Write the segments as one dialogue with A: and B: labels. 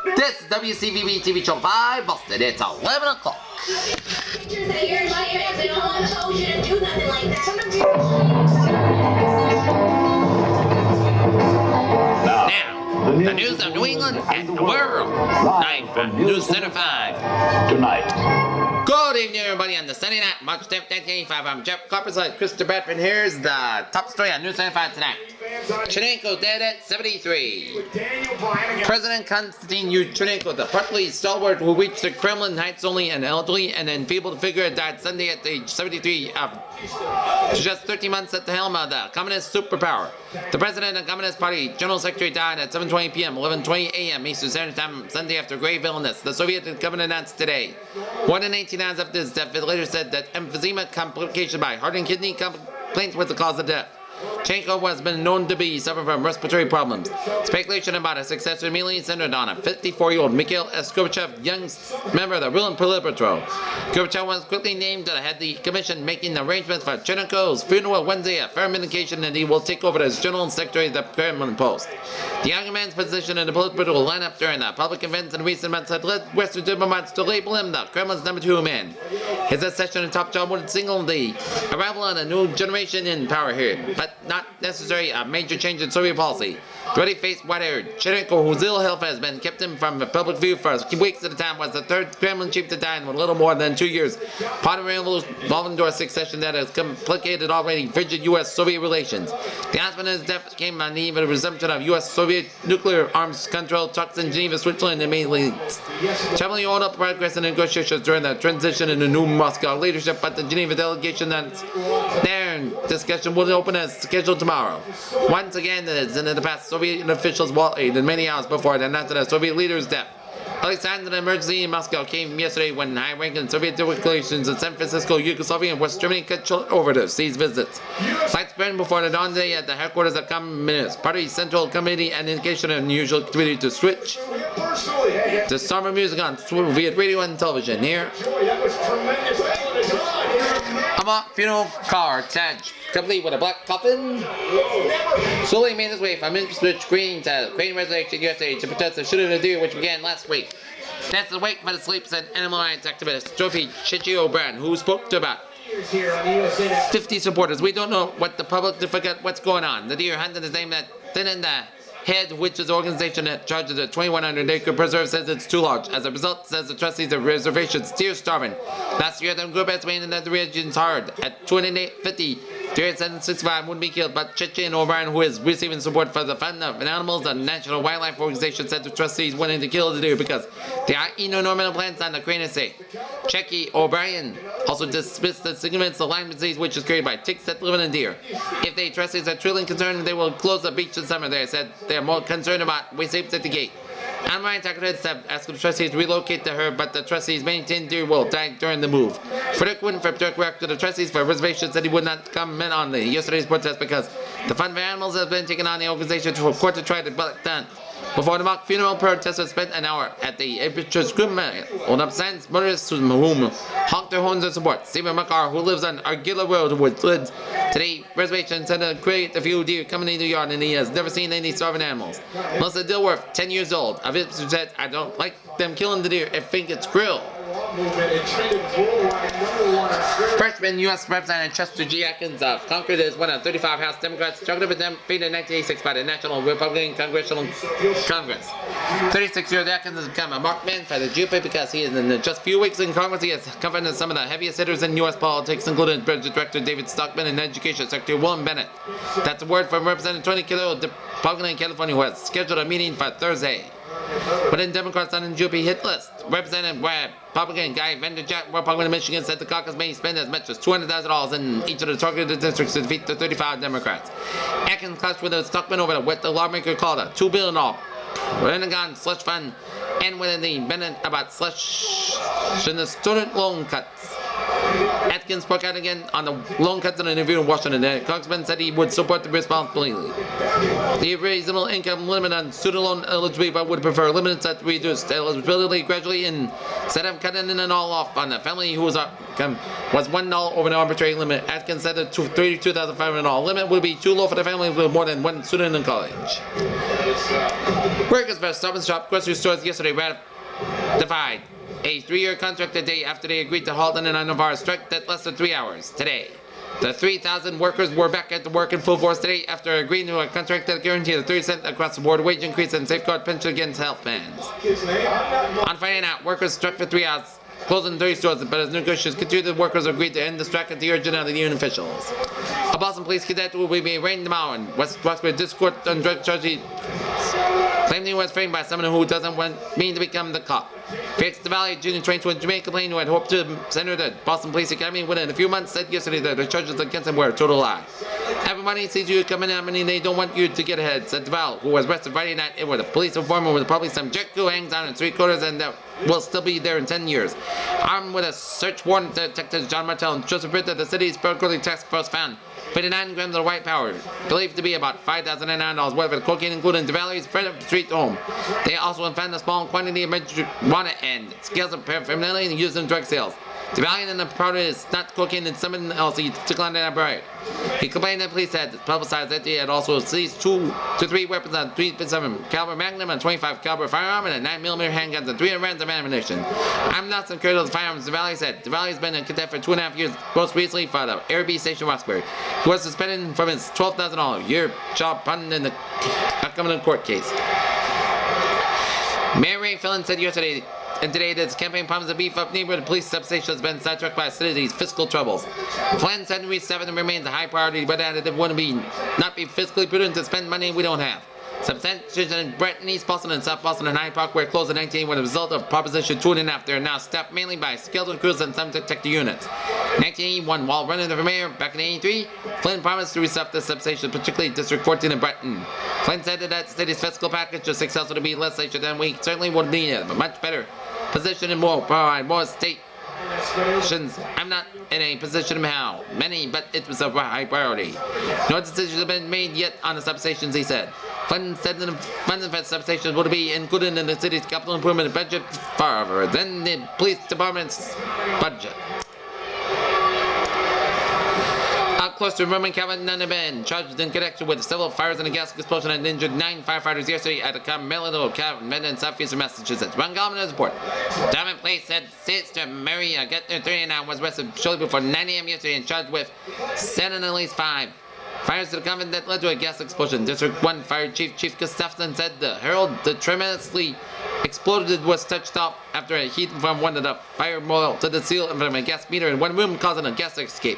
A: This is WCVB-TV Show 5, Boston. It's 11 o'clock. Now, the news of New England and the world. Live from NewsCenter 5.
B: Tonight.
A: Good evening, everybody, on the Sunday night, March 10th, 1985. I'm Jeff Copperside, Christopher Bradford. Here's the top story on NewsCenter 5 tonight. Chernenko dead at 73. President Konstantin Chernenko, the partly stalwart who reached the Kremlin heights only an elderly and enfeebled figure, died Sunday at age 73 after just 13 months at the helm of the communist superpower. The president of the Communist Party, General Secretary, died at 7:20 p.m., 11:20 a.m. Eastern Standard Time Sunday after grave illness. The Soviet government announced today. More than 18 hours after his death, it later said that emphysema complication by heart and kidney complaints was the cause of death. Chernenko has been known to be suffering from respiratory problems. Speculation about his successor immediately centered on a 54-year-old Mikhail S. Gorbachev, young member of the ruling Politburo. Gorbachev was quickly named to head the commission making arrangements for Chernenko's funeral Wednesday, a firm indication that he will take over as General Secretary of the Kremlin Post. The young man's position in the Politburo lineup during the public events in recent months had led Western diplomats to label him the Kremlin's number 2 man. His accession to top job would signal the arrival of a new generation in power here, but not necessarily a major change in Soviet policy. The already-faced white-haired Chernenko, whose ill health has been kept him from the public view for weeks at a time, was the third Kremlin chief to die in little more than 2 years, part of a revolutionary succession that has complicated already frigid U.S.-Soviet relations. The announcement of his death came on the eve of the resumption of U.S.-Soviet nuclear arms control talks in Geneva, Switzerland, and mainly traveling all up progress in negotiations during the transition in the new Moscow leadership, but the Geneva delegation that's there in discussion will open as scheduled tomorrow. Once again, as in the past, Soviet officials waited in many hours before it announced the Soviet leader's death. Early signs of an emergency in Moscow came yesterday when high-ranking Soviet delegations in San Francisco, Yugoslavia, and West Germany cut over to seize visits. Lights burned before the dawn day at the headquarters of Communist Party Central Committee, an indication of unusual activity to switch to summer music on Soviet radio and television. Here, a mock funeral car attached, complete with a black coffin, slowly made its way from Ipswich Green to Crane Resurrection yesterday to protest the shooting of the deer, which began last week. That's the wake for the sleep, said animal rights activist Sophie Chichi O'Brien, who spoke to about 50 supporters. We don't know what the public to forget what's going on. The deer hunting is aimed at thinning the head, which is the organization that charges the 2,100-acre preserve, says it's too large. As a result, says the trustees of reservations, deer starving. Last year, the group estimated that the region's hard at 250 deer at 765 would be killed, but Chichi and O'Brien, who is receiving support for the Fund of Animals, the National Wildlife Organization, said the trustees wanted to kill the deer because there are enormous plants on the crane estate. Chichi O'Brien also dismissed the significance of Lyme disease, which is carried by ticks that live in deer. If the trustees are truly concerned, they will close the beach in summer. They said they are more concerned about waste apes at the gate. Animal rights activists have asked the trustees to relocate the herd, but the trustees maintain deer will die during the move. Frederick Winfrey, director of the trustees for reservations, said he would not comment on yesterday's protest because the Fund for Animals has been taken on the organization to a court to try to butt down. Before the mock funeral, protesters spent an hour at the Ipswich Green hold up signs, motorists whom honked their horns in support. Stephen McCarr, who lives on Argilla Road, which lives today, reservation said to create a few deer coming into the yard, and he has never seen any starving animals. Melissa Dilworth, 10 years old, of Ipswich, said, I don't like them killing the deer, I think it's cruel. Freshman U.S. Representative Chester G. Atkins of Concord is one of 35 House Democrats struck with them defeated in 1986 by the National Republican Congressional Congress. 36-year-old Atkins has become a marked man for the GOP because he is in just a few weeks in Congress. He has confronted some of the heaviest hitters in U.S. politics, including Budget Director David Stockman and Education Secretary William Bennett. That's a word from Representative Tony Kilo, Republican in California, who has scheduled a meeting for Thursday. Within Democrats on the GOP hit list, Representative Republican Guy Vanderjack, Republican of Michigan, said the caucus may spend as much as $200,000 in each of the targeted districts to defeat the 35 Democrats. Atkins clashed with Stockman over what the lawmaker called a $2 billion Pentagon slush fund and within the Bennett about slush in the student loan cuts. Atkins spoke out again on the loan cuts in an interview in Washington. The congressman said he would support the responsibility. The reasonable income limit on student loan eligibility would prefer limited set to reduced eligibility gradually instead of cutting in and all off on the family who was $1 over an arbitrary limit. Atkins said the $32,500 limit would be too low for the family with more than one student in college. Workers for Stop and Shop grocery stores yesterday ratified a 3-year contract the day after they agreed to halt an unhour strike that lasted 3 hours. Today, the 3,000 workers were back at work in full force today after agreeing to a contract that guaranteed a 30% across-the-board wage increase and safeguard pension against health bans. On Friday night, workers struck for 3 hours, closing 30 stores, but as negotiations continued, the workers agreed to end the strike at the urging of the union officials. A Boston police cadet will be arraigned tomorrow in West Roxbury District Court on drug charges, claiming he was framed by someone who doesn't want me to become the cop. Felix DeValley, Jr. 22 in Jamaica Plain, who had hoped to enter the Boston Police Academy within a few months, said yesterday that the charges against him were a total lie. Everybody sees you coming out and they don't want you to get ahead, said DeValley, who was arrested Friday night with a police informant with probably some jerk who hangs on in 3/4 and that will still be there in 10 years. Armed with a search warrant, Detectives John Martell and Joseph Britt of the city's Berkeley Task Force found 29 grams of white powder, believed to be about $5,009 worth of cocaine, including DeValley's friend of the street home. They also found a small quantity of marijuana and scales of paraphernalia used in drug sales. DeValley and the powder is not cocaine and something else he declined to elaborate. He complained that police had publicized that they had also seized 2 to 3 weapons, a 3.7 caliber Magnum, a 25 caliber firearm, and a 9mm handgun, and 300 rounds of ammunition. I'm not some critical of firearms, DeValley said. DeValley has been a cadet for 2.5 years, most recently for the Air B Station Roxbury. He was suspended from his $12,000 year job pardon in the upcoming court case. Mayor Ray Fillon said yesterday and today that his campaign promised to beef up neighborhood police substation has been sidetracked by the city's fiscal troubles. Plan 737 remains a high priority, but added it wouldn't not be fiscally prudent to spend money we don't have. Substations in Breton, East Boston, and South Boston and Hyde Park were closed in 19 with a result of Proposition 2.5. They are now staffed mainly by skeleton crews and some detective units. 1981, while running for mayor back in 83, Flynn promised to restuff the substation, particularly District 14 in Breton. Flynn said that the city's fiscal package was successful to be less legislature than we certainly would need it, but much better position and provide more state. I'm not in a position of how many, but it was a high priority. No decisions have been made yet on the substations, he said. Funds said that the funds for substations would be included in the city's capital improvement budget far than the police department's budget. Up close to Roman Calvin Nunneman, charged in connection with several fires and a gas explosion and injured 9 firefighters yesterday at the Carmelo Cabin in southeastern Massachusetts. One Galvin report. Diamond Place said Sister Mary Gettner, 39, was arrested shortly before 9 a.m. yesterday and charged with setting at least 5 fires to the convent that led to a gas explosion. District 1 Fire Chief Gustafson said the Herald, the tremendously exploded, was touched off after a heat from one of the fire moil to the seal from a gas meter in one room, causing a gas escape.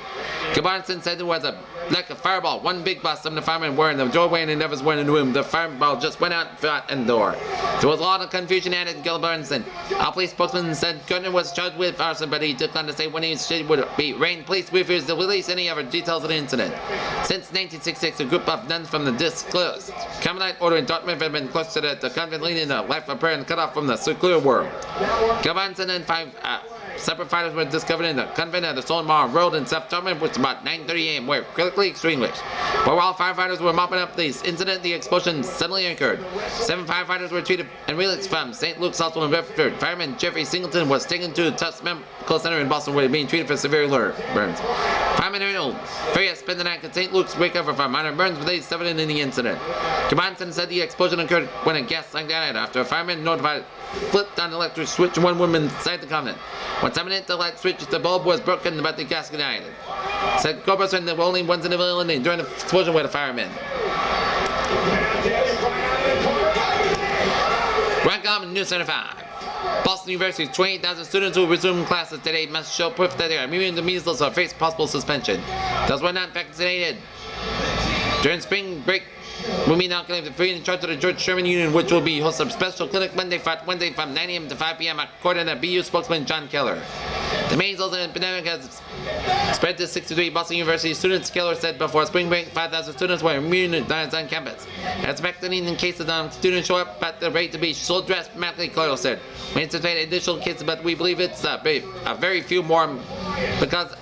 A: Gabarnson said it was like a fireball. One big blast from the firemen were in the doorway and the others were in the room. The fireball just went out and the door. There was a lot of confusion, added Gabarnson. Our police spokesman said Gardner was charged with arson, but he declined to say when he would be arraigned. Police refused to release any other details of the incident. Since 1966, a group of nuns from the disclosed Carmelite order in Dartmouth have been cloistered at the convent, leading a life of prayer and cut off from the secular world. Gabarnson and 5 separate fighters were discovered in the convent at the Solomar Road in South Dartmouth, which was about 9:30 a.m. were critically extinguished. But while firefighters were mopping up this incident, the explosion suddenly occurred. 7 firefighters were treated and released from St. Luke's Hospital in Bedford. Fireman Jeffrey Singleton was taken to Tufts Medical Center in Boston, where he was being treated for severe burns. Fireman Arnold Ferrier spent the night at St. Luke's, recovered from minor burns, but they suffered in the incident. Gabarnson said the explosion occurred when a gas line got out after a fireman notified flipped on the electric switch and one woman inside the convent. When someone hit the light switch, the bulb was broken, but the gas ignited. Said Corporation there were only ones in the building during the explosion were the firemen. Welcome to NewsCenter 5. Boston University's 28,000 students who resume classes today must show proof that they are immune to measles or face possible suspension. Those who are not vaccinated during spring break will be now claimed free in charge of the George Sherman Union, which will be host of special clinic Wednesday from 9 a.m. to 5 p.m. according to BU spokesman John Keller. The measles epidemic has spread to 63 Boston University students. Keller said before spring break, 5,000 students were immunized on campus. As vaccinating cases on students show up at the rate to be so dramatically, Keller said. We anticipate additional cases, but we believe it's a very few more because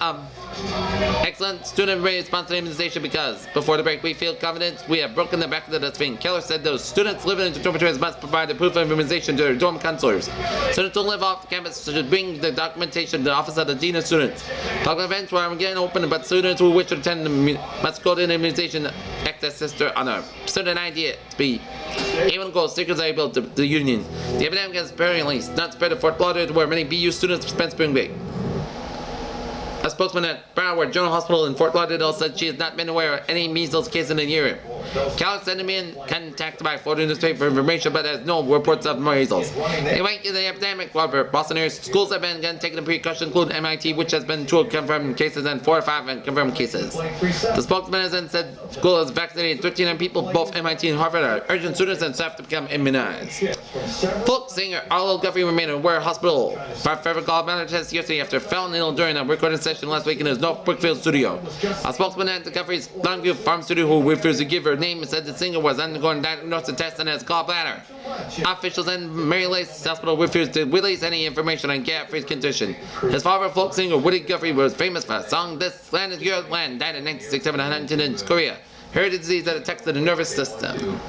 A: Excellent student response to immunization because before the break we feel confident we have broken the back of the dustbin. Keller said those students living in the dormitories must provide the proof of immunization to their dorm counselors. Students who live off campus should bring the documentation to the office of the dean of students. Public events were again open, but students who wish to attend must go to the immunization access center on a student ID to be able to go stickers are able to the union. The epidemic has apparently not spread to Fort Lauderdale, where many BU students spent spring break. A spokesman at Broward General Hospital in Fort Lauderdale said she has not been aware of any measles case in a year. Cal said to me contacted by Florida newspaper for information, but has no reports of measles. They went to the epidemic, however, Boston area schools have been taking the precaution, including MIT, which has been 2 confirmed cases and 4 or 5 unconfirmed cases. The spokesman then said school has vaccinated 1,300 people. Both MIT and Harvard are urging students and staff to become immunized. Folk singer Arlo Guthrie remained in Ware Hospital for further gallbladder test yesterday after falling ill during a recording session last week in his North Brookfield studio. A spokesman at the Guthries Longview Farm Studio, who refused to give her name, said the singer was undergoing diagnostic tests and has gallbladder. Officials in Mary Lace Hospital refused to release any information on Guthries' condition. His father, folk singer Woody Guthrie, was famous for a song "This Land Is Your Land," died in 1967 in Huntington in Korea. Hereditary disease that attacks the nervous system.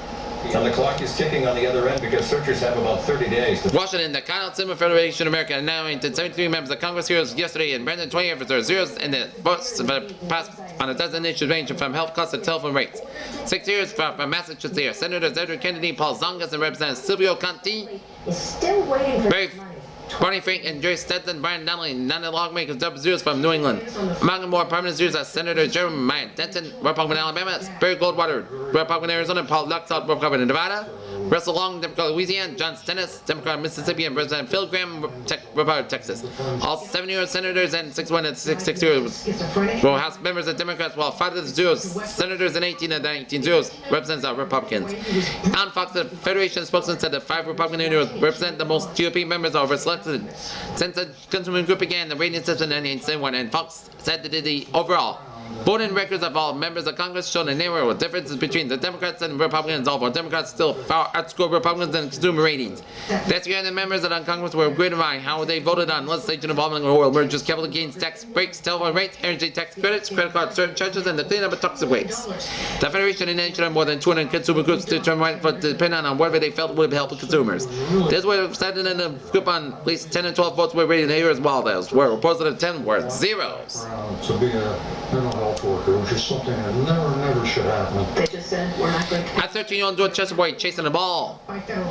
B: And the clock is ticking on the other end because searchers have about 30 days.
A: Washington, the Continental Cinema Federation of America announced 73 members of Congress heroes yesterday, and Brandon 20 officers zeros in the votes passed on a dozen issues ranging from health costs to telephone rates. 6 years from Massachusetts here, Senators Edward Kennedy, Paul Zongas, and Representative Silvio Conti.
C: Still waiting for
A: Barney Frank and Jerry Stetson, Brian Donnelly, none of the lawmakers double zeros from New England. Among the more prominent zeros are Senator Jeremiah Denton, Republican Alabama, Barry Goldwater, Republican Arizona, Paul Luxalt, Republican Nevada, Russell Long, Democrat Louisiana, John Stennis, Democrat Mississippi, and President Phil Graham, Republican Texas. All 7-year senators and 6-1 and 6-6 were House members of Democrats, while 5 of the zeros, senators and 18 of the 19 zeros represent Republicans. On Fox, the Federation spokesman said that 5 Republican senators represent the most GOP members over selected since the consumer group began the rating system in 1971, and Fox said that the overall voting records of all members of Congress showed a narrow differences between the Democrats and Republicans, although Democrats still far outscore Republicans in consumer ratings. This year, the members of the Congress were agreed on how they voted on legislation involving oil mergers, capital gains tax breaks, telephone rates, energy tax credits, credit card surcharges, and the cleanup of toxic waste. The Federation initiated more than 200 consumer groups to determine what to depend on whatever they felt would help consumers. This was decided in a group on at least 10 and 12 votes were rated here as well. Those were opposed to 10 were zeros.
D: To be a mental health worker, which is something that never should happen.
C: They just said we're not going to.
A: A 13-year-old Dorchester boy chasing a ball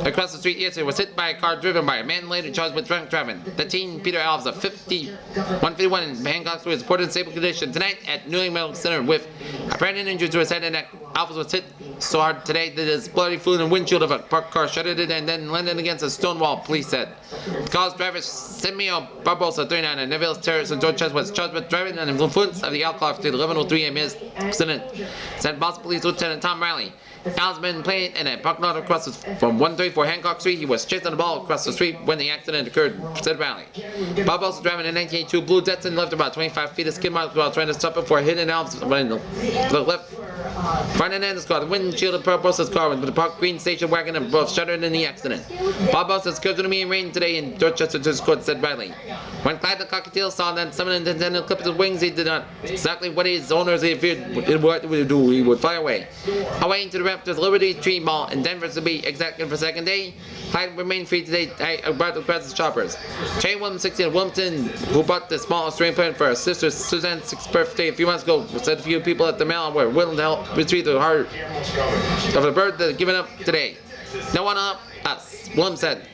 A: across the street yesterday was hit by a car driven by a man later charged with drunk driving. The teen, Peter Alves, of 151 in Hancock Street, was reported in stable condition tonight at New England Medical Center with apparent injury to his head and neck. Alves was hit so hard today that his bloody flew in the windshield of a parked car, shattered it, and then landed against a stone wall, police said. The car's driver, Simeo Barbosa, 39, and Neville's Terrace in Dorchester, was charged with driving under the influence of the alcohol after 11:03 a.m. incident, said Boston Police Lieutenant Tom Riley. Alves been playing in a parking lot across from 134 Hancock Street. He was chasing the ball across the street when the accident occurred, said Riley. Barbosa, driving a 1982 blue Datsun, left about 25 feet of skid marks while trying to stop it for hitting Alves when the left front end of his car. The windshield of Barbosa's car with the parked green station wagon and both shattered in the accident. Barbosa is scheduled to be in rain today in Dorchester to court, said Riley. When Clyde the Cockatiel saw that someone intended to clip his wings, he did not exactly what his owners feared what he would do. He would fly away. Away to the Raptors Liberty Tree Mall in Denver to be exact for second day. Clyde remained free today about the press shoppers. Trey Williams, 16 of Wilmington, who bought the small Australian plant for her sister Suzanne's 6th birthday a few months ago, said a few people at the mail were willing to help retrieve the heart of the bird that had given up today. No one up us, Williams said.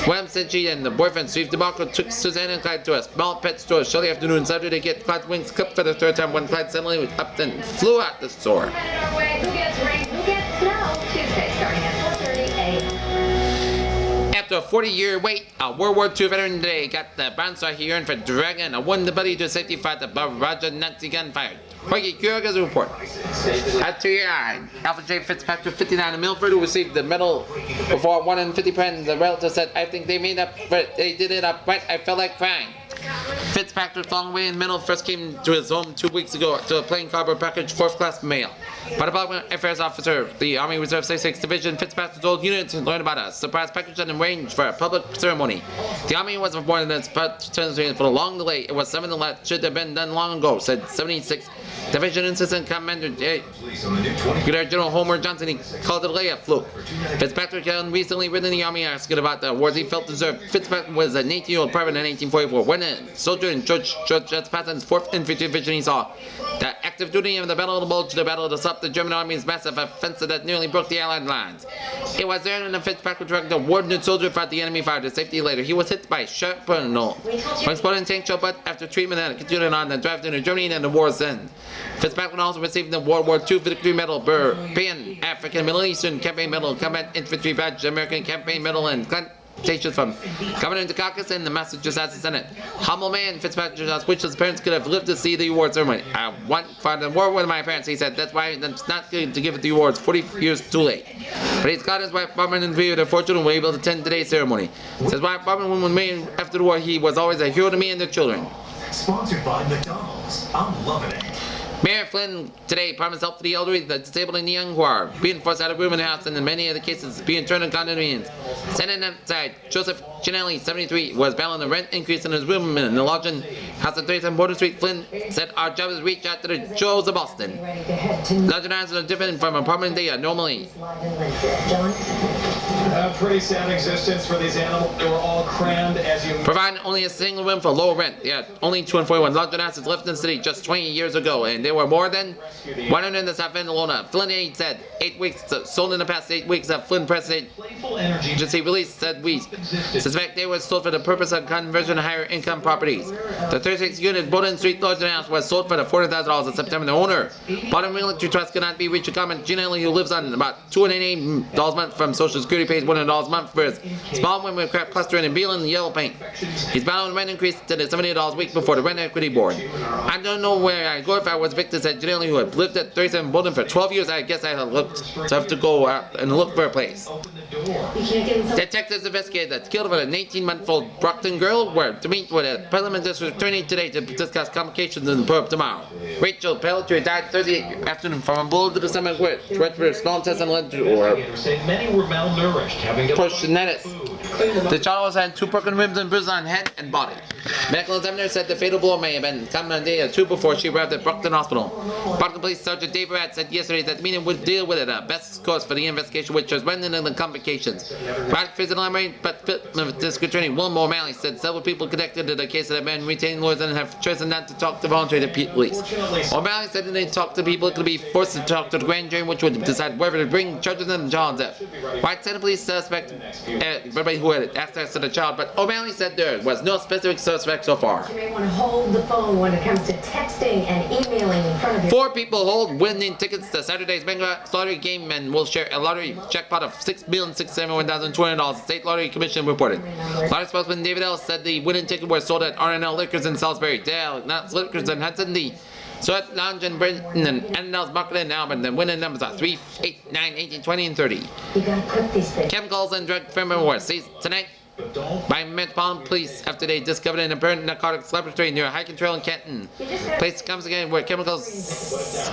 A: Williams said she and the boyfriend Steve DeMarco took Suzanne and Clyde to a small pet store Sunday afternoon Saturday to get Clyde's wings clipped for the 3rd time when Clyde suddenly was up and flew out the store.
C: Who gets rain? Who gets snow? Tuesday starting at 4:30 a.m.
A: After a 40-year wait, a World War II veteran today got the Bronze Star he earned for dragging a wounded buddy to safety fight above Roger Nazi gunfire. Jorge Quiroga's report. At 2-year Alfred J. Fitzpatrick, 59 of Milford, who received the medal before 1 in 50 friends. The relative said, "I think they made up for it. They did it up right. I felt like crying." Fitzpatrick's long way in the middle first came to his home 2 weeks ago to a plain cardboard package, 4th class mail. By the Department of Affairs Officer, the Army Reserve 66th Division, Fitzpatrick told units learned about a surprise package and arranged for a public ceremony. The Army was informed that its for a long delay. It was something that should have been done long ago, said 76th Division Assistant Commander Brigadier General Homer Johnson. He called it a layup fluke. Fitzpatrick had recently written the Army asking about the awards he felt deserved. Fitzpatrick was an 18-year-old private in 1844. When a soldier in George Patton's 4th Infantry Division, he saw the active duty of the Battle of the Bulge, the battle to stop the German Army's massive offensive that nearly broke the Allied lines. It was there when the Fitzpatrick directed a wounded soldier fought the enemy fire to safety later. He was hit by a sharp bullet. When exploding tank shell, but after treatment and continued on the drive into Germany and the war's end. Fitzpatrick also received the World War II Victory Medal, Pan African Middle Eastern Campaign Medal, Combat Infantry Badge, American Campaign Medal, and citations from Governor Dukakis and the Massachusetts Senate. Humble man, Fitzpatrick wished his parents could have lived to see the award ceremony. I want for the war with my parents, he said. That's why it's not good to give it the awards 40 years too late. But he's got his wife Barbara and three of their 4 children were able to attend today's ceremony. His wife Barbara, when married after the war, he was always a hero to me and their children.
B: Sponsored by McDonald's. I'm loving it.
A: Mayor Flynn today promised help for the elderly, the disabled, and the young who are being forced out of room in the house, and in many other cases being turned into condominiums. Standing outside, Joseph Ginelli, 73, was battling the rent increase in his room in the lodging house at 37 Border Street. Flynn said, "Our job is to reach out to the Joes of Boston. Lodging houses are different from apartment they are normally."
E: A pretty sad existence for these animals. They were all crammed as you...
A: Providing only a single room for low rent. Yeah, only 241 lodging houses left in the city just 20 years ago, and there were more than 100 in the South End alone. Flynn said 8 weeks sold in the past 8 weeks of Flynn Press Agency release said we suspect they were sold for the purpose of conversion to higher income properties. The 36-unit Bowden Street lodging house was sold for the $40,000 in September. The owner, Bottom Realty Trust, cannot be reached. A comment Ginelli, who lives on about $280 a month from Social Security, pays $100 a month for his small women crap cluster in Beeline and yellow paint. He's battling rent increase to the $78 a week before the Rent Equity Board. I don't know where I'd go if I was evicted, said Ginelli, who had lived at 37 Bowden for 12 years. I guess I'd have to go out and look for a place. Detectives investigated the kill of an 18-month-old Brockton girl were to meet with a Parliament District Attorney today to discuss complications in the probe tomorrow. Rachel Pelletier died Thursday afternoon from a bullet to the stomach with a small intestine led to or
B: Many were malnourished, having to
A: prostatitis. The child had 2 broken ribs and bruises on head and body. Medical examiner said the fatal blow may have been come a day or 2 before she arrived at Brockton Hospital. Brockton Police Sergeant Dave Ratt said yesterday that the meeting would deal with it, a best course for the investigation, which was running into the complications. Ratt visited Army, but District Attorney William O'Malley said several people connected to the case that have been retained lawyers and have chosen not to talk to voluntary police. O'Malley said that they talk to people, it could be forced to talk to the grand jury, which would decide whether to bring charges in the child's death. White said the police suspect everybody who had access to the child, but O'Malley said there was no specific suspect so far.
C: You may want to hold the phone when it comes to texting and emailing in front of your...
A: 4 people hold winning tickets to Saturday's Bengal lottery game and will share a lottery jackpot of $6,671,200. The State Lottery Commission reported. Lottery spokesman David Ellis said the winning ticket was sold at R&L Liquors in Salisbury, Dale, not Liquors in Hudson, the Sweat Lounge in Britain, and Annandale's Market in Albany. The winning numbers are 3, 8, 9, 18, 20, and 30.
C: You gotta put these things...
A: Chemicals and drug firmware were seized tonight by Metropolitan Police after they discovered an apparent narcotics laboratory near a hiking trail in Canton. Police comes again where chemicals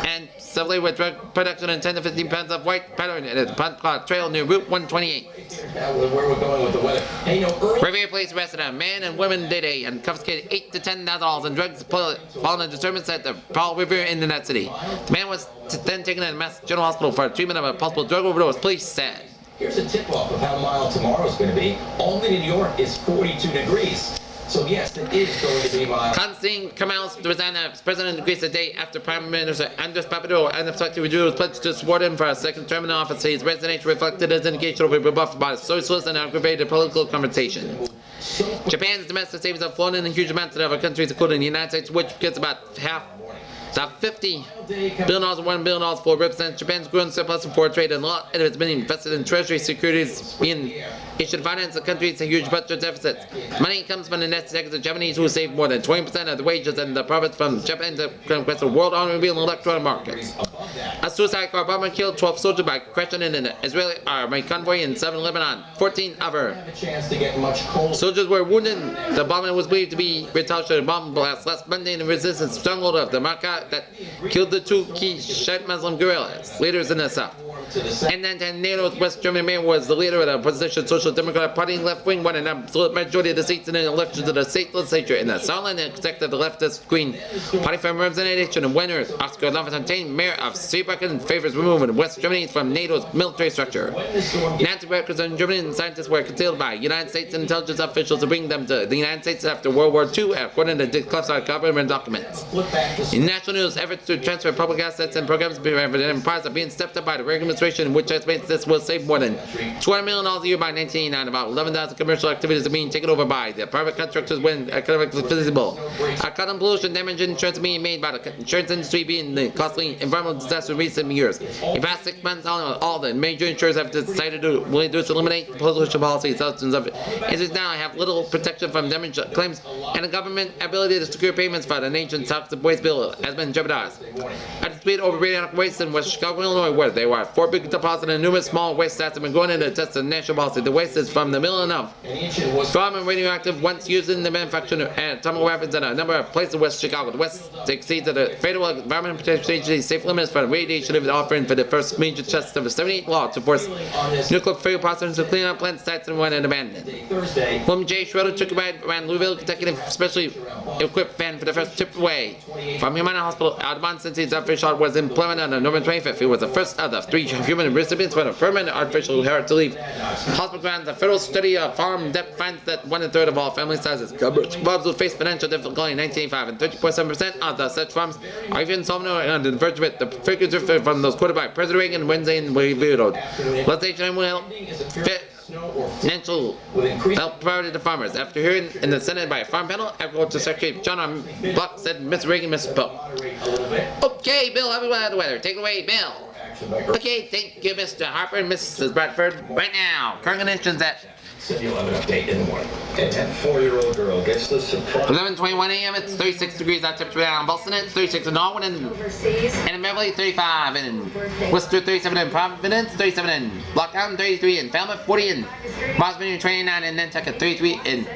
A: and similarly with drug production and 10 to 15 pounds of white powder at the Pond Trail near Route 128.
B: Where we're going with the weather. Hey,
A: Revere Police arrested a man and woman today and confiscated $8,000 to $10,000 in drugs following a disturbance at the Paul Revere in that city. The man was then taken to the Mass General Hospital for treatment of a possible drug overdose, police said.
B: Here's a tip-off of how mild tomorrow's going to be. Albany, New York is 42 degrees. So yes, it is going to be mild.
A: Constantine Kamals resigned as president of Greece a day after Prime Minister Andros Papadou unexpectedly withdrew his pledge to support him for a second term in office. His resignation reflected his indication of a rebuffed by socialist and aggravated political confrontation. Japan's domestic savings have flown in huge amounts to other countries, including the United States, which gets about $50 billion and $1 billion for represents Japan's growing surplus in foreign trade, and a lot of it's been invested in treasury securities being issued to finance the country's huge budget deficits. Money comes from the net taxes of Japanese who save more than 20% of the wages and the profits from Japan's conquest of world automobile and electronic markets. A suicide car bomber killed 12 soldiers by crashing in an Israeli army convoy in southern Lebanon. 14 other soldiers were wounded. The bombing was believed to be retaliatory bomb blast last Monday in the resistance stronghold of the Makkah that killed the 2 key Shiite Muslim guerrillas leaders in the south. And then NATO's West German mayor was the leader of the opposition Social Democratic Party. Left wing won an absolute majority of the seats in the election to the state legislature in the Southland and protected the leftist Green Party from representation. And winner Oscar Lafontaine, mayor of Saarbrücken, favors removal of West Germany from NATO's military structure. Nazi workers in Germany and scientists were concealed by United States intelligence officials to bring them to the United States after World War II, according to declassified government documents. In national news, efforts to transfer public assets and programs are being stepped up by the Reagan administration, which estimates this will save more than $200 million a year by 1989. About 11,000 commercial activities are being taken over by the private contractors when economically feasible. Carbon pollution damage insurance being made by the insurance industry being the costly environmental disaster in recent years. In the past 6 months, all the major insurers have decided to eliminate pollution policies. Thousands of industries now have little protection from damage claims, and the government ability to secure payments for the nation's toxic waste bill has been jeopardized. A dispute over radioactive waste in West Chicago, Illinois, where there were 4 big deposits and numerous small waste sites have been going into test of national policy. The waste is from the middle of strong and radioactive once used in the manufacture of atomic weapons in a number of places in West Chicago. The West exceeds the Federal Environmental Protection Agency's safe limits for radiation of offering for the first major test of a 78 law to force nuclear fuel processors to clean up plant sites and when it abandoned. William J. Schroeder took a ride around Louisville, Kentucky, in a specially equipped van for the first trip away from Humana Hospital. Altamont, since his artificial heart was implemented on November 25th, he was the first of the 3 human recipients for a permanent artificial heart to leave hospital grounds. A federal study of farm debt finds that 1/3 of all family sizes coverage farms will face financial difficulty in 1985, and 30.7% of the such farms are even solvent on the verge of it. The figures differ from those quoted by President Reagan Wednesday in Revealed. Legislation will fit financial help provided to farmers. After hearing in the Senate by a farm panel, Agriculture Secretary John Block said Ms. Reagan misspoke. Okay, Bill, how about the weather? Take it away, Bill. Okay, thank you, Mr. Harper and Mrs. Bradford. Right now, current conditions at
B: You'll have an update in the morning. And that 4-year-old girl gets the surprise.
A: 11:21 a.m. It's 36 degrees out temperature down in Boston. It's 36 in Norwood and in Beverly, 35 in Worcester, 37 in Providence, 37 in Blocktown, 33 in Falmouth, 40 in Boston, 29 in Nantucket, 33 in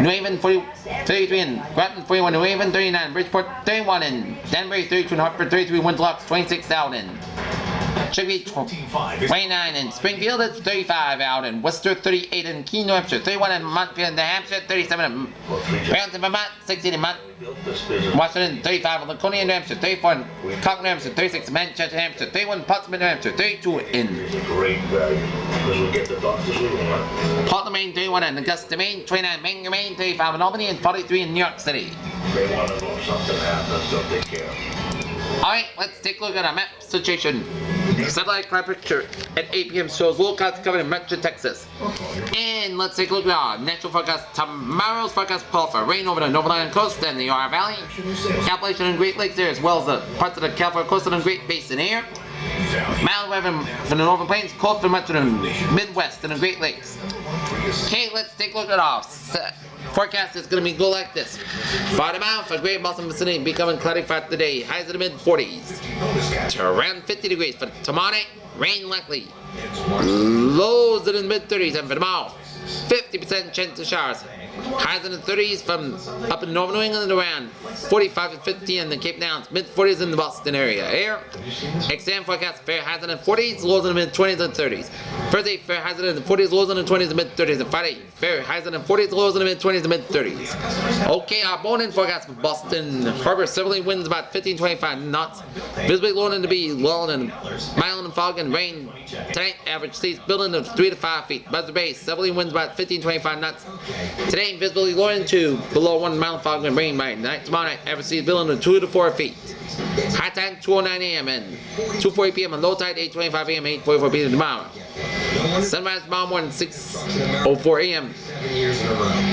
A: New Haven, 33 in Groton, 41 in New Haven, 39 in Bridgeport, 31 in Danbury, 32 in Hartford, 33 in Windlock, 26 out in should be 29 in Springfield, it's 35 out in Worcester, 38 in Keene, New Hampshire, 31 in Montpelier, New Hampshire, 37 in Barrington, Vermont, 16 in Washington, 35 in Laconia, New Hampshire, 34 in Concord, New Hampshire, 36 in Manchester, New Hampshire, 31 in Portsmouth, New Hampshire, 32 in Portland, Maine, 31 in Augusta, Maine, 29 in Bangor, Maine, 35 in Albany, and 43 in New York City.
B: They want to know if something happens, they'll take care of it.
A: Alright, let's take a look at our map situation. Satellite cloud picture at 8 p.m. shows low clouds covering Metro Texas. And let's take a look at our natural forecast. Tomorrow's forecast call for rain over the Northern coast and the Ohio Valley, Appalachian and Great Lakes there, as well as the parts of the California coastal and Great Basin area. Mild weather from the northern plains, cold for much of the Midwest and the Great Lakes. Okay, let's take a look at our forecast. Is going to go like this. For tomorrow, for Great Boston vicinity, becoming cloudy for today. Highs in the mid-40s to around 50 degrees. For tomorrow night, rain likely. Lows in the mid-30s, and for tomorrow, 50% chance of showers. Highs in the 30s from up in northern New England around 45 to 50 in the Cape Downs, mid-40s in the Boston area. Air, exam forecast, fair highs in the 40s, lows in the mid-20s and 30s. Thursday, fair highs in the 40s, lows in the 20s and mid-30s. And Friday, fair highs in the 40s, lows in the mid-20s and mid-30s. Okay, our morning forecast for Boston Harbor, southerly winds about 15-25 knots. Visibly low to be lulled and mild and fog and rain. Tonight, average seas building of 3 to 5 feet. Buzzard Bay, southerly winds about 15-25 knots. Today, visibly low to below 1 mile fog and rain by night. Tomorrow night, average seas building of 2 to 4 feet. High tide 2:09 a.m. and 2:40 p.m. and low tide 8:25 a.m. and 8:44 p.m. tomorrow. Sunrise tomorrow morning 6:04 a.m.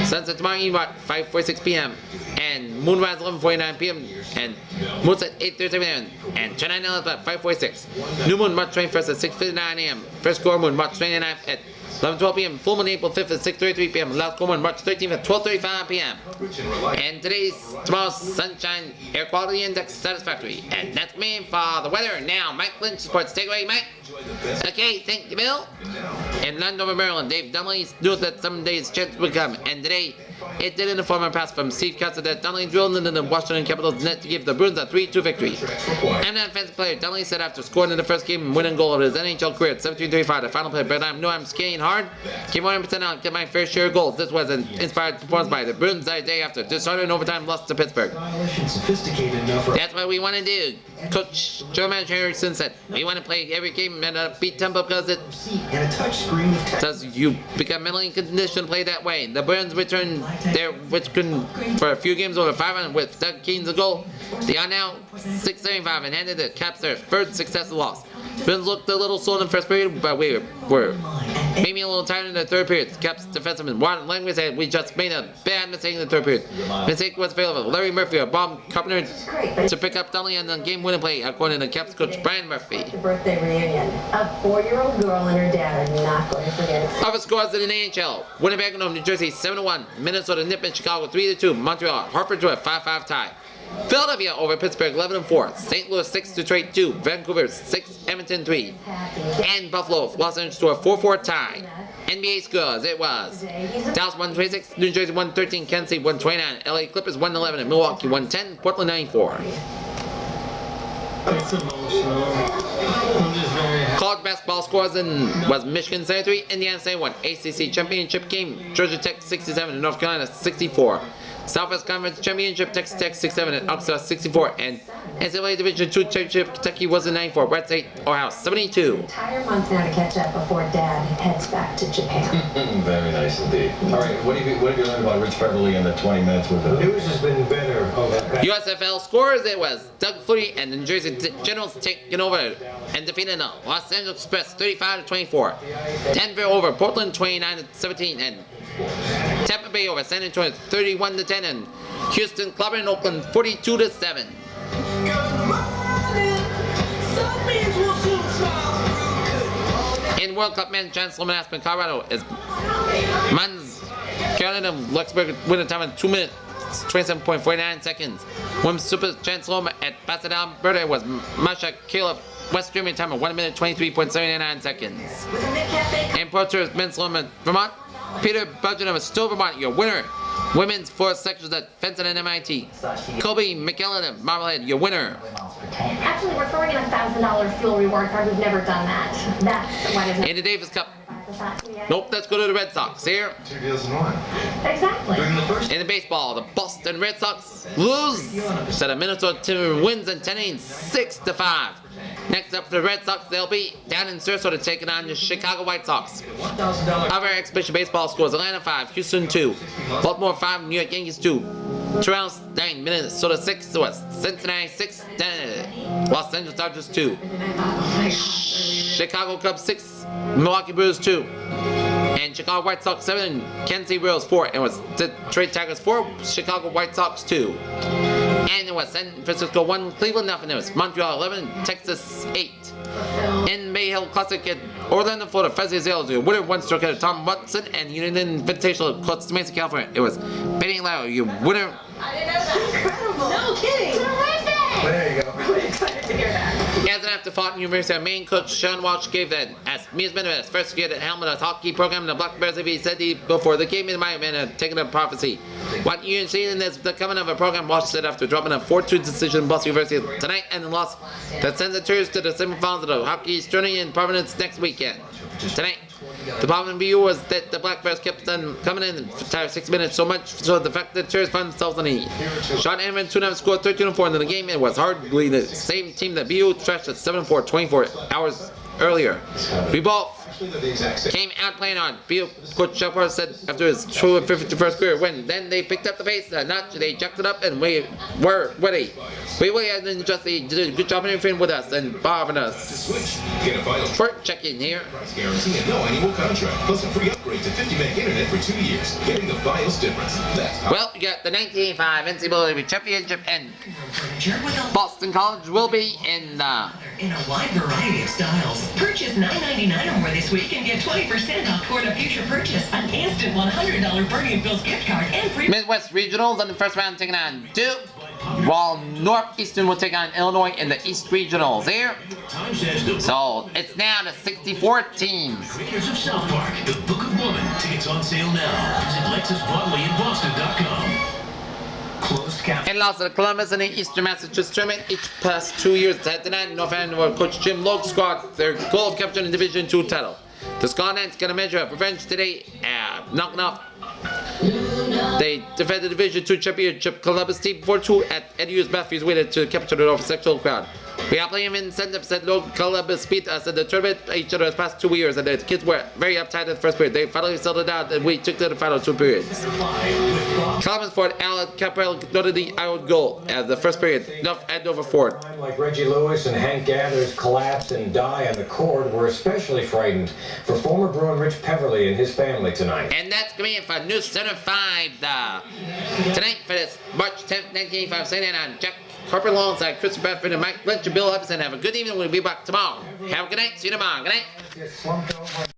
A: Sunset tomorrow evening about 5:46 p.m. and moonrise 11:49 p.m. and moonset 8:37 a.m. and tonight about 5:46. New moon March 21st at 6:59 a.m. First quarter moon March 29th at 11:12 p.m. Full moon April 5th at 6:33 p.m. Last full moon March 13th at 12:35 p.m. And tomorrow's sunshine air quality index satisfactory. And that's me for the weather. Now, Mike Lynch sports takeaway, Mike. Okay, thank you, Bill. In Landover, Maryland, Dave Dunley knew that some days chance would come, and today it did in the form of a pass from Steve Kessler that Dunley drilled into the Washington Capitals net to give the Bruins a 3-2 victory. I'm not a fancy player. Dunley said after scoring in the first game and winning goal of his NHL career at 17:35, the final play, but I know I'm skating hard. Keep 100% out, get my fair share of goals. This was an inspired performance by the Bruins the day after. Disheartened in overtime lost to Pittsburgh. That's what we want to do. Coach Joe Harrison said, we want to play every game and beat tempo because it does you become mentally conditioned to play that way. The Bruins returned there, which couldn't for a few games over 500 with Doug Keene's goal. They are now 6-75 and handed the Caps their third successive loss. Bruins looked a little slow in the first period, but we were maybe a little tired in the third period. Caps defenseman Ron Langway said we just made a bad mistake in the third period. Mistake was available. Larry Murphy or Bob Carpenter to pick up Dunley on the game-winning play, according to Caps coach Brian Murphy.
C: The birthday reunion. A 4-year-old girl and her dad are not going to forget it.
A: Other scores in the NHL. Winnipeg and New Jersey 7-1. Minnesota nipping Chicago 3-2. Montreal Hartford to a 5-5 tie. Philadelphia over Pittsburgh 11-4. St. Louis 6-Detroit 2. Vancouver 6. Edmonton 3. And Buffalo Los Angeles to a 4-4 tie. NBA scores, it was Dallas 126, New Jersey 113, Kansas City 129, LA Clippers 111, and Milwaukee 110, Portland 94.
F: It's emotional. I'm just very happy.
A: College basketball scores was Michigan 73, Indiana 71, ACC championship game, Georgia Tech 67, and North Carolina 64. Southwest Conference Championship, Texas Tech 67 and Arkansas 64, and NCAA Division II Championship, Kentucky was in 94, Red State, Ohio 72.
C: Entire month now to catch up before Dad heads back to Japan.
B: Very nice indeed. All right, what have you learned about Rich Beverly in the 20 minutes with
D: The
B: the
D: news has been better over the past.
A: USFL scores, it was Doug Flutie and the New Jersey Generals taking over and defeating the Los Angeles Express 35-24. Denver over Portland 29-17, and Tampa Bay over San Antonio 31-10, and Houston clobbering Oakland 42-7. In World Cup men's Chancellor Aspen, Colorado is Mans Carolina Luxembourg winning time in 2 minutes 27.49 seconds. Women's Super Chancellor at Pasadena, Alberta was Masha Caleb West Germany time in 1 minute 23.79 seconds. In Pro Tours men's Loma Vermont, Peter Budgeon of Stowe, Vermont, your winner. Women's 4 sections at Fenton and MIT. Kobe McKellen of Marblehead, your winner.
C: Actually, we're throwing in a $1,000 fuel reward card. We've never done that. That's why there's no...
A: In the Davis Cup. Nope, let's go to the Red Sox here.
D: 2 deals in one.
C: Exactly.
A: In the baseball, the Boston Red Sox lose. Instead of Minnesota Timberwolves wins in 10 innings, 6-5. Next up for the Red Sox, they'll be down in Sarasota taking on the Chicago White Sox. Other exhibition baseball scores: Atlanta 5, Houston 2, Baltimore 5, New York Yankees 2, Toronto 9, Minnesota 6, Cincinnati 6, Los Angeles Dodgers 2, Chicago Cubs 6, Milwaukee Brewers 2, and Chicago White Sox 7, Kansas City Royals 4, and it was Detroit Tigers 4, Chicago White Sox 2. And it was San Francisco 1, Cleveland nothing. It was Montreal 11, Texas 8. In Bay Hill Classic at Orlando, Florida, Fezzi Azales, your winner 1 stroke at Tom Watson, and Union Invitational Costa Mesa, California. It was Benny Lau, your winner.
C: I didn't know that. Incredible. No kidding. Terrific.
D: There you go.
C: Really excited to hear that.
A: As an afterthought, University of Maine coach Sean Walsh gave that amusement of his first year at helm of the hockey program. The Black Bears, he said before the game in Miami and taking a prophecy. What you see in this the coming of a program, Walsh said after dropping a 4-2 decision in Boston University tonight and the loss that sends the Tours to the semifinals of the hockey tourney in Providence next weekend. Tonight, the problem view was that the Black Bears kept on coming in the entire 6 minutes so much so the fact that the Tours found themselves on the knee. Sean Aaron Tunham scored 13-4 in the game. It was hardly the same team that BU trashed at 7-4 24 hours earlier. We both came out playing on. BU coach Shepard said after his 51st career win, then they picked up the pace a notch, they jacked it up, and we were ready. We had just did a good job interfering with us and bothering us. For checking here.
G: Guarantee and no annual contract, plus a free upgrade to 50 meg internet for 2 years. Getting the Fios difference. That's how.
A: Well, you got the 1985 NCAA Championship, and Boston College will be in
H: in a wide variety of styles. Purchase $9.99 or more this week and get 20% off toward a future purchase, an instant $100 Bernie and Phil's gift card, and free
A: Midwest Regionals on the first round taking on Duke, while Northeastern will take on Illinois in the East Regionals here. So it's now to 64 teams.
G: Creators of South Park, the Book of Woman. Tickets on sale now. Visit LexusBroadwayInBoston.com. Closed caption.
A: And lost to Columbus in the Eastern Massachusetts tournament. Each past 2 years, head to night. North Andover coach Jim Logue scored their goal of capturing the Division II title. The Scarnets going to measure up revenge today, knocking off. They defended the Division II championship Columbus team 4-2 at NU's Matthews waited to capture the over sexual crowd. We are playing incentive, said Logan. Columbus beat us in the tournament each other the past 2 years, and the kids were very uptight in the first period. They finally settled down, and we took to the final 2 periods. Columbus forward Alan Caprell noted the iron goal as the first period. North Andover forward.
I: Like Reggie Lewis and Hank Gathers collapse and die on the court, we're especially frightened for former Bruin Rich Peverly and his family tonight.
A: And that's going to be it for NewsCenter 5 tonight for this March 10th, 1985 Sunday night on Jack Carpenter alongside Christopher Bedford and Mike Lynch and Bill Hutchinson. Have a good evening. We'll be back tomorrow. Have a good night. See you tomorrow. Good night.